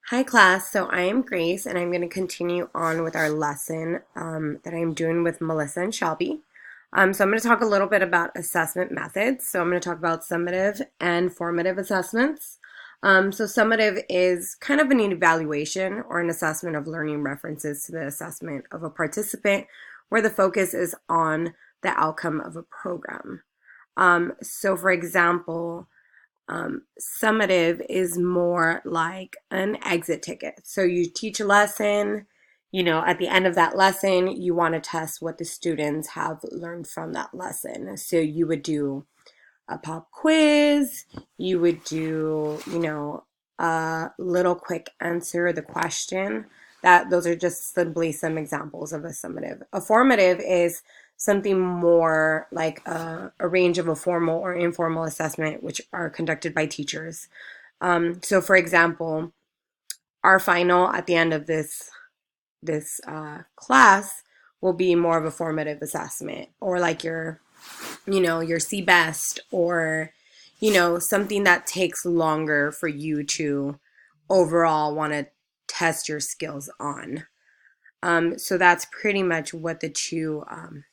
Hi class, so I am Grace and I'm going to continue on with our lesson that I'm doing with Melissa and Shelby. So I'm going to talk a little bit about assessment methods. So I'm going to talk about summative and formative assessments. So summative is kind of an evaluation or an assessment of learning references to the assessment of a participant where the focus is on the outcome of a program. So for example, summative is more like an exit ticket. So you teach a lesson, at the end of that lesson, you want to test what the students have learned from that lesson. So you would do a pop quiz, you would do, a little quick answer the question. Those are just simply some examples of a summative. A formative is something more like a range of a formal or informal assessment, which are conducted by teachers. So, for example, our final at the end of this class will be more of a formative assessment, or like your CBEST, or something that takes longer for you to overall want to test your skills on. So that's pretty much what the two are.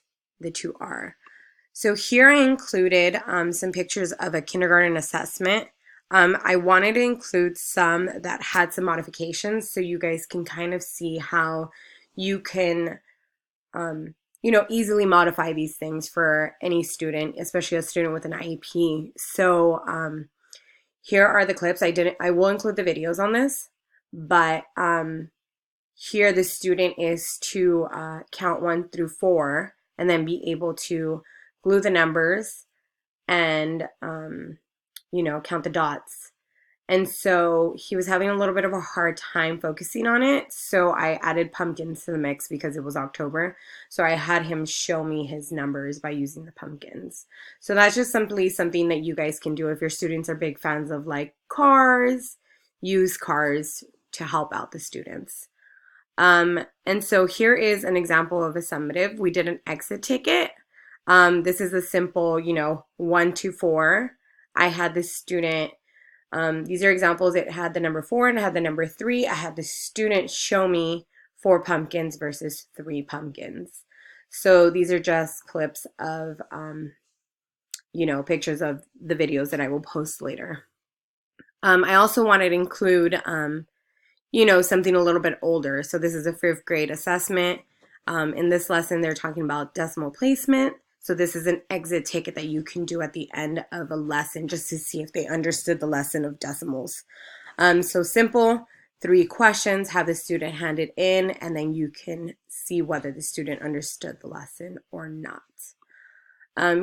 So here I included some pictures of a kindergarten assessment. I wanted to include some that had some modifications so you guys can kind of see how you can easily modify these things for any student, especially a student with an IEP. So here are the clips. I will include the videos on this, but here the student is to count 1 through 4 and then be able to glue the numbers and count the dots. And so he was having a little bit of a hard time focusing on it. So I added pumpkins to the mix because it was October. So I had him show me his numbers by using the pumpkins. So that's just simply something that you guys can do if your students are big fans of like cars, use cars to help out the students. And so here is an example of a summative. We did an exit ticket. This is a simple, 1 to 4. I had the student these are examples. It had the number 4 and it had the number 3. I had the student show me 4 pumpkins versus 3 pumpkins. So these are just clips of, pictures of the videos that I will post later. I also wanted to include, something a little bit older. So this is a 5th grade assessment. In this lesson, they're talking about decimal placement. So this is an exit ticket that you can do at the end of a lesson just to see if they understood the lesson of decimals. So simple, 3 questions, have the student hand it in, and then you can see whether the student understood the lesson or not.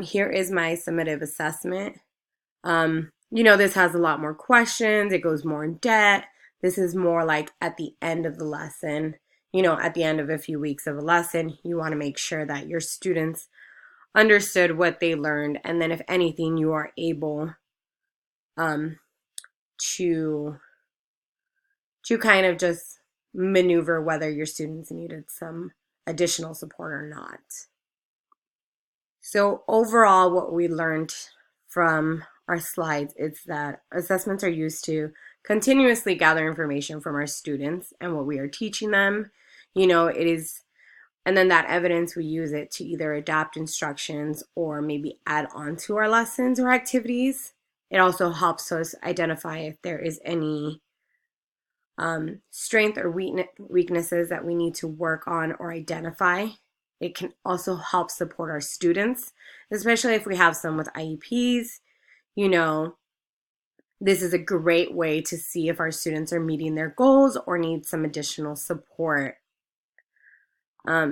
Here is my summative assessment. This has a lot more questions. It goes more in depth. This is more like at the end of the lesson, at the end of a few weeks of a lesson, you want to make sure that your students understood what they learned, and then if anything, you are able to kind of just maneuver whether your students needed some additional support or not. So overall, what we learned from our slides is that assessments are used to continuously gather information from our students and what we are teaching them. And then that evidence, we use it to either adapt instructions or maybe add on to our lessons or activities. It also helps us identify if there is any strength or weaknesses that we need to work on or identify. It can also help support our students, especially if we have some with IEPs. This is a great way to see if our students are meeting their goals or need some additional support.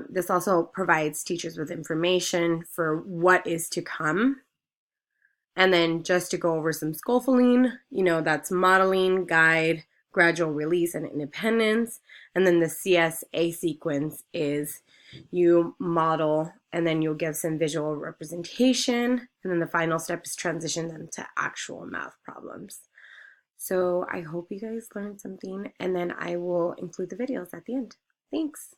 This also provides teachers with information for what is to come. And then just to go over some scaffolding, that's modeling, guide, gradual release, and independence. And then the CSA sequence is you model and then you'll give some visual representation. And then the final step is transition them to actual math problems. So I hope you guys learned something, and then I will include the videos at the end. Thanks.